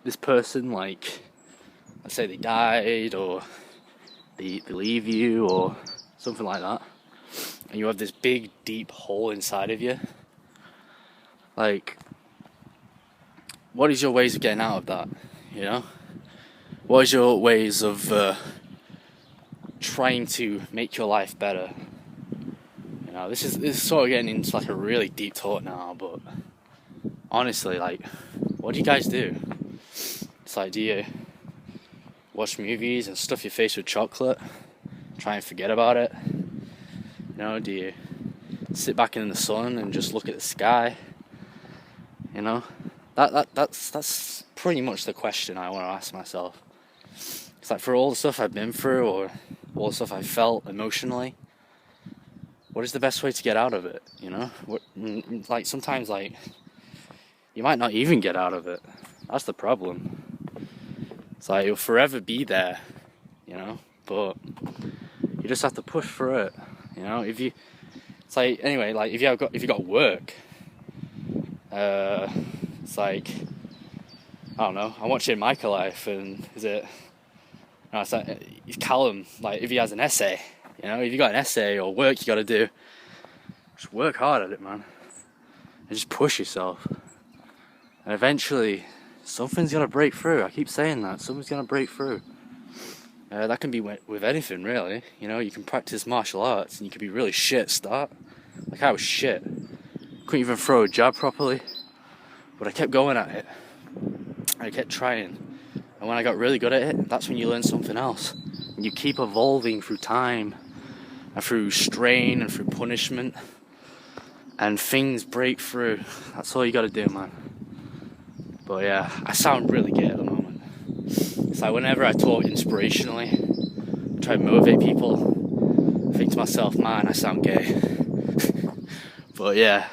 this person, like, let's say they died or they leave you or something like that, and you have this big deep hole inside of you. Like, what is your ways of getting out of that, you know? What is your ways of trying to make your life better? You know, this is sort of getting into like a really deep talk now, but honestly, like, what do you guys do? It's like, do you watch movies and stuff your face with chocolate, try and forget about it? You know, do you sit back in the sun and just look at the sky? You know, that's pretty much the question I want to ask myself. It's like, for all the stuff I've been through or all the stuff I felt emotionally, what is the best way to get out of it? You know, like, sometimes, like, you might not even get out of it. That's the problem. It's like, you'll forever be there, you know, but you just have to push through it. You know, it's like, anyway, like, if you got work, it's like, I don't know, I'm watching Michael Life, and it's like, Callum, like, if he has an essay, you know, if you got an essay or work you got to do, just work hard at it, man, and just push yourself, and eventually something's gonna break through. I keep saying that, something's gonna break through. That can be with anything, really. You know, you can practice martial arts and you can be really shit at start. Like, I was shit, couldn't even throw a jab properly, but I kept going at it, I kept trying, and when I got really good at it, that's when you learn something else. And you keep evolving through time and through strain and through punishment, and things break through. That's all you gotta do, man. But yeah, I sound really gay at the moment. It's like, whenever I talk inspirationally, try to motivate people, I think to myself, man, I sound gay. But yeah,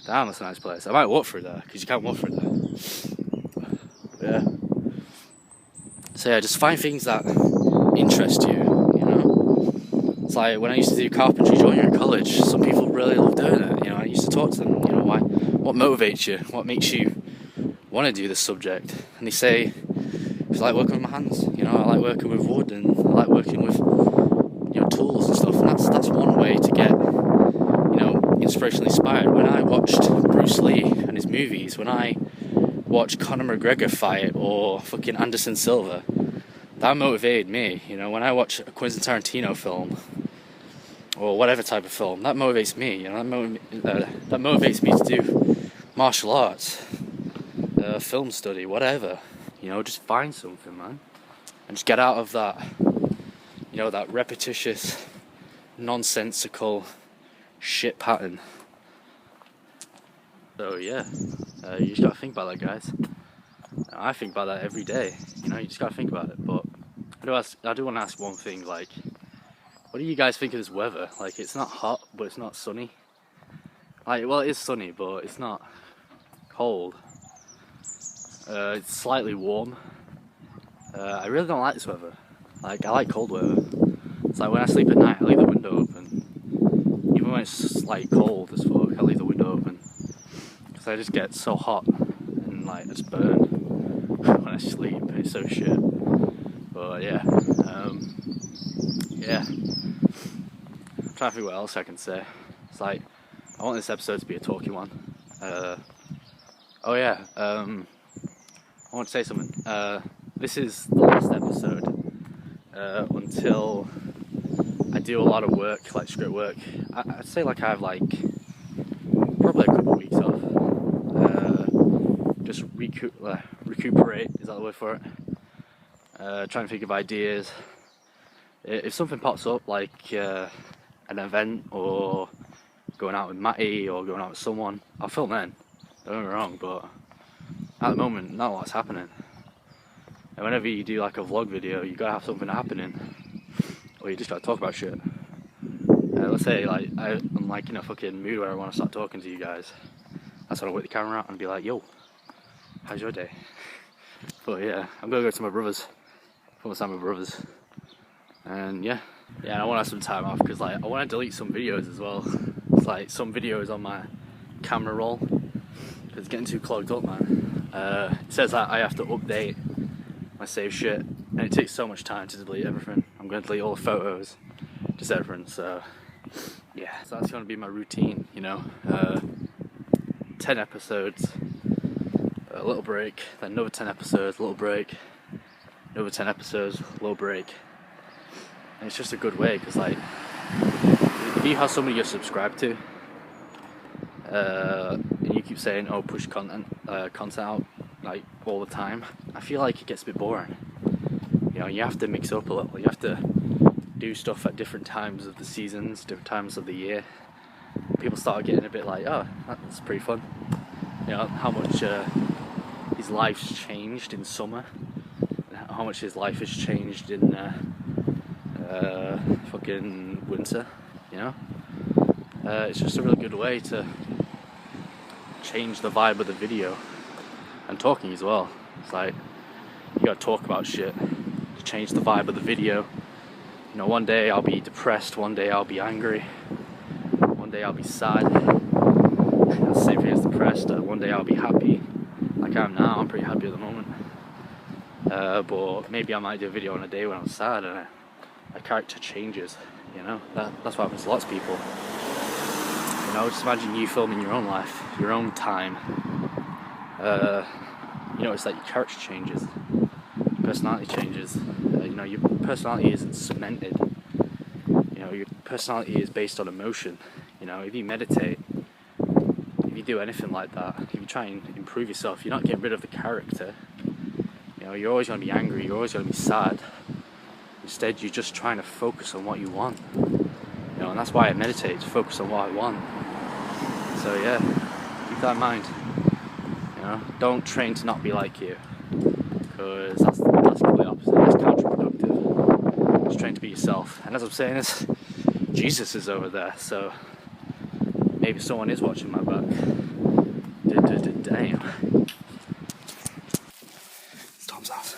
damn, that's a nice place. I might walk through there, because you can't walk through there. But yeah. So yeah, just find things that interest you, you know? It's like, when I used to do carpentry when you're in college, some people really love doing it, you know? I used to talk to them, you know, what motivates you? What makes you want to do this subject? And they say, it's like working with my hands, you know, I like working with wood, and I like working with, you know, tools and stuff, and that's one way to get, you know, inspirationally inspired. When I watched Bruce Lee and his movies, when I watched Conor McGregor fight, or fucking Anderson Silva, that motivated me. You know, when I watch a Quentin Tarantino film, or whatever type of film, that motivates me, you know, that motivates me to do martial arts, film study, whatever. You know, just find something, man, and just get out of that, you know, that repetitious, nonsensical shit pattern. So yeah, you just gotta think about that, guys. I think about that every day. You know, you just gotta think about it. But I do want to ask one thing. Like, what do you guys think of this weather? Like, it's not hot, but it's not sunny. Like, well, it is sunny, but it's not cold. It's slightly warm. I really don't like this weather. Like, I like cold weather. It's like, when I sleep at night, I leave the window open. Even when it's like cold as fuck, I leave the window open, because I just get so hot and, like, I just burn when I sleep. It's so shit. But yeah, yeah. I'm trying to think what else I can say. It's like, I want this episode to be a talking one. Oh yeah, I want to say something. This is the last episode until I do a lot of work, like script work. I'd say, like, I have, like, probably a couple of weeks off. Just recuperate, is that the word for it? Trying to think of ideas. If something pops up, like an event, or going out with Matty, or going out with someone, I'll film then. Don't get me wrong, but at the moment, not a lot's happening. And whenever you do, like, a vlog video, you gotta have something happening, or you just gotta talk about shit. Let's say, like, I'm, like, in a fucking mood where I want to start talking to you guys. That's when I whip the camera out and be like, yo, how's your day? But yeah, I'm gonna go to my brother's, spend time with my brother's, and yeah, I want to have some time off, because, like, I want to delete some videos as well. It's like, some videos on my camera roll, because it's getting too clogged up, man. It says that I have to update my save shit, and it takes so much time to delete everything. I'm going to delete all the photos, just everything. So yeah, so that's going to be my routine, you know. 10 episodes, a little break, then another 10 episodes, a little break, another 10 episodes, a little break. And it's just a good way, because like, if you have somebody you're subscribed to, and you keep saying, oh, push content out like all the time, I feel like it gets a bit boring. You know, you have to mix up a little. You have to do stuff at different times of the seasons, different times of the year. People start getting a bit like, oh, that's pretty fun. You know, how much his life's changed in summer, and how much his life has changed in fucking winter, you know? It's just a really good way to change the vibe of the video, and talking as well. It's like, you gotta talk about shit to change the vibe of the video. You know, one day I'll be depressed, one day I'll be angry, one day I'll be sad. Same thing as depressed. One day I'll be happy, like I am now. I'm pretty happy at the moment. But maybe I might do a video on a day when I'm sad, and my character changes. You know, that's what happens to lots of people. You know, just imagine you filming your own life, your own time. You know, it's like your character changes, your personality changes. You know, your personality isn't cemented. You know, your personality is based on emotion. You know, if you meditate, if you do anything like that, if you try and improve yourself, you're not getting rid of the character. You know, you're always going to be angry, you're always going to be sad. Instead, you're just trying to focus on what you want. You know, and that's why I meditate, to focus on what I want. So yeah, keep that in mind. You know, don't train to not be like you, because that's completely opposite. That's counterproductive. Just train to be yourself. And as I'm saying this, Jesus is over there, so maybe someone is watching my back. Damn. It's Tom's house.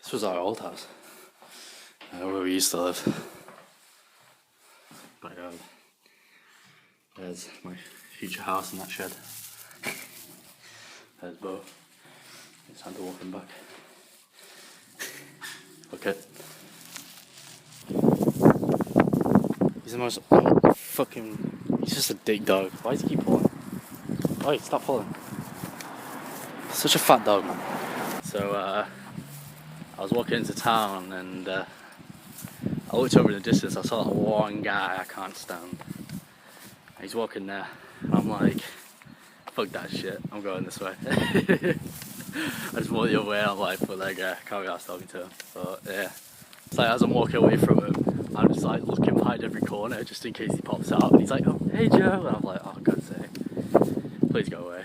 This was our old house, where we used to live. But there's my future house in that shed. There's Bo. It's time to walk him back. Okay. He's the most fucking. He's just a dick dog. Why does he keep pulling? Oi, stop pulling. Such a fat dog, man. So, I was walking into town, and I looked over in the distance. I saw that one guy I can't stand. He's walking there, and I'm like, fuck that shit, I'm going this way. I just walked the other way, I'm like, fuck that guy, I can't be arsed talking to him. But yeah, it's like as I'm walking away from him, I'm just like looking behind every corner just in case he pops out, and he's like, oh, hey Joe, and I'm like, oh God's sake, please go away.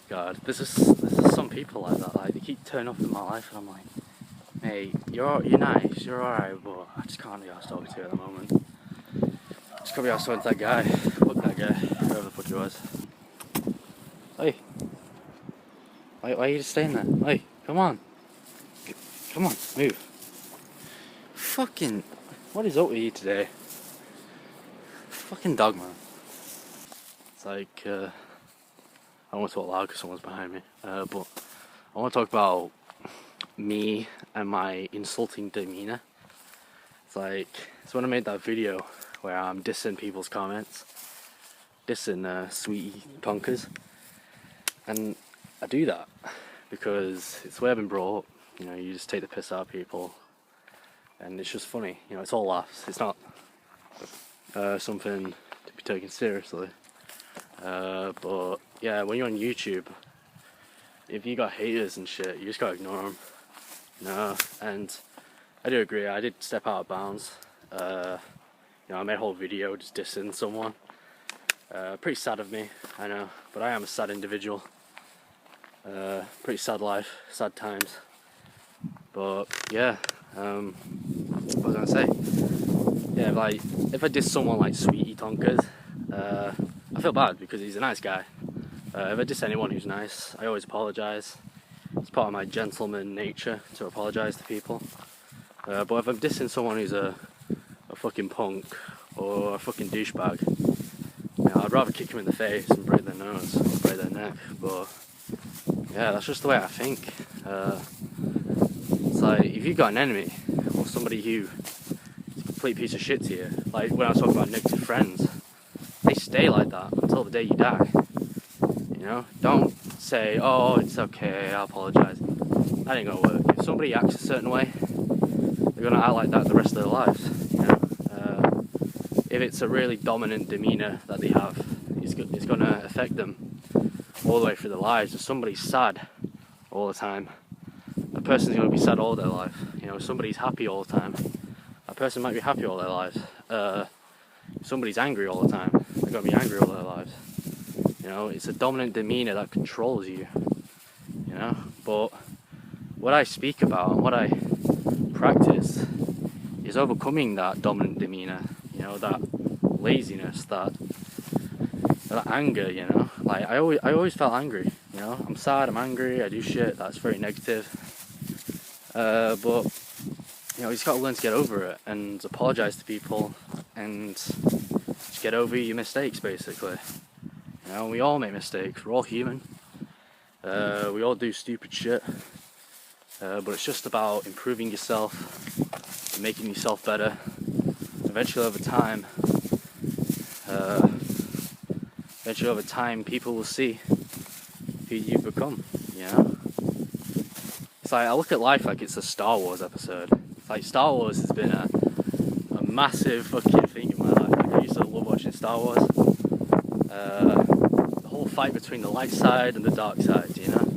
God, there's just some people like that, like they keep turning up in my life, and I'm like, mate, you're nice, you're alright, but I just can't be arsed talking to you at the moment. Just can't be arsed talking to that guy, fuck that guy, whoever the fuck he was. Hey. Why are you just staying there? Hey, come on. Come on, move. Fucking, what is up with you today? Fucking dog, man. It's like, I don't want to talk loud because someone's behind me, but I want to talk about me and my insulting demeanor. It's like, it's when I made that video where I'm dissing people's comments, dissing sweetie tonkers, and I do that because it's the way I've been brought up. You know, you just take the piss out of people, and it's just funny. You know, it's all laughs. It's not something to be taken seriously. But yeah, when you're on YouTube, if you got haters and shit, you just gotta ignore them. You know, and I do agree. I did step out of bounds. You know, I made a whole video just dissing someone. Pretty sad of me, I know, but I am a sad individual. Pretty sad life, sad times. But yeah, what was I gonna say? Yeah, like if I diss someone like Sweetie Tonkers, I feel bad because he's a nice guy. If I diss anyone who's nice, I always apologise. part of my gentleman nature to apologise to people. But if I'm dissing someone who's a fucking punk or a fucking douchebag, you know, I'd rather kick them in the face and break their nose or break their neck. But yeah, that's just the way I think. It's like, if you've got an enemy or somebody who is a complete piece of shit to you, like when I was talking about negative friends, they stay like that until the day you die. You know, don't say, oh, it's okay, I apologise. That ain't gonna work. If somebody acts a certain way, they're gonna act like that the rest of their lives. You know, if it's a really dominant demeanour that they have, it's gonna affect them all the way through their lives. If somebody's sad all the time, a person's gonna be sad all their life. You know, if somebody's happy all the time, a person might be happy all their lives. If somebody's angry all the time, they're gonna be angry all their lives. You know, it's a dominant demeanour that controls you. You know, but what I speak about and what I practice is overcoming that dominant demeanour. You know, that laziness, that anger. You know, like I always felt angry. You know, I'm sad, I'm angry, I do shit that's very negative. But you know, you just got to learn to get over it and apologise to people and just get over your mistakes, basically. You know, we all make mistakes. We're all human. We all do stupid shit. But it's just about improving yourself, and making yourself better. Eventually, over time, people will see who you've become. You know, it's like I look at life like it's a Star Wars episode. It's like Star Wars has been a massive fucking thing in my life. Like, I used to love watching Star Wars. The whole fight between the light side and the dark side, you know.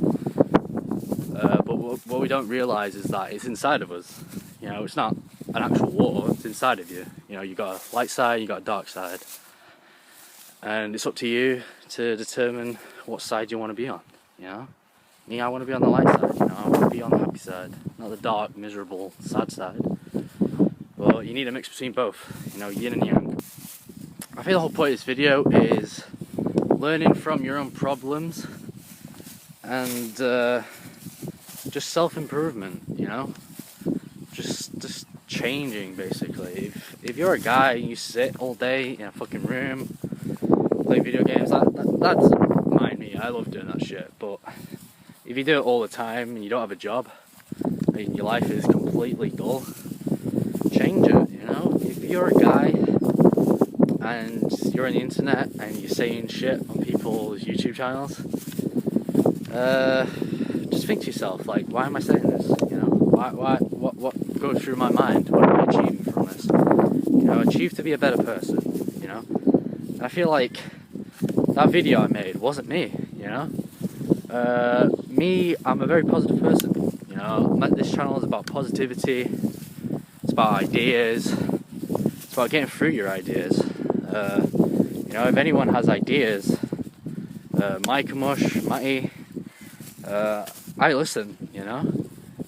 But what we don't realise is that it's inside of us. You know, it's not an actual war, it's inside of you. You know, you got a light side, you got a dark side. And it's up to you to determine what side you want to be on, you know. Me, I want to be on the light side, you know, I want to be on the happy side, not the dark, miserable, sad side. But you need a mix between both, you know, yin and yang. I think the whole point of this video is learning from your own problems and just self-improvement, you know, just changing, basically. If you're a guy and you sit all day in a fucking room, play video games, that doesn't mind me. I love doing that shit. But if you do it all the time and you don't have a job and your life is completely dull, change it. You know, if you're a guy and you're on the internet and you're saying shit on people's YouTube channels, just think to yourself, like, why am I saying this? You know, what goes through my mind? What am I achieving from this? You know, achieve to be a better person. You know, and I feel like that video I made wasn't me. You know, me, I'm a very positive person. You know, this channel is about positivity. It's about ideas. It's about getting through your ideas. You know, if anyone has ideas, Matty, I listen, you know.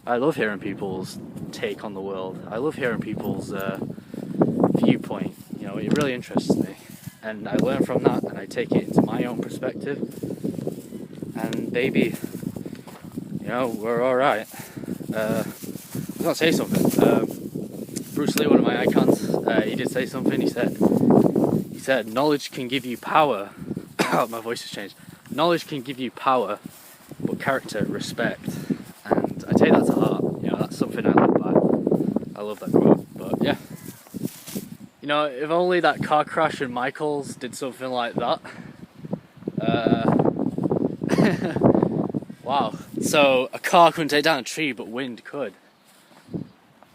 I love hearing people's take on the world. I love hearing people's viewpoint. You know, it really interests me. And I learn from that and I take it into my own perspective. And baby, you know, we're alright. I was going to say something. Bruce Lee, one of my icons, he did say something. He said, knowledge can give you power. My voice has changed. Knowledge can give you power, but character, respect. And I take that to heart. You know, that's something I live by. I love that quote. But yeah, you know, if only that car crash in Michael's did something like that. Wow. So a car couldn't take down a tree, but wind could.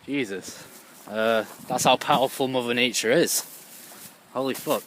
Jesus. That's how powerful Mother Nature is. Holy fuck.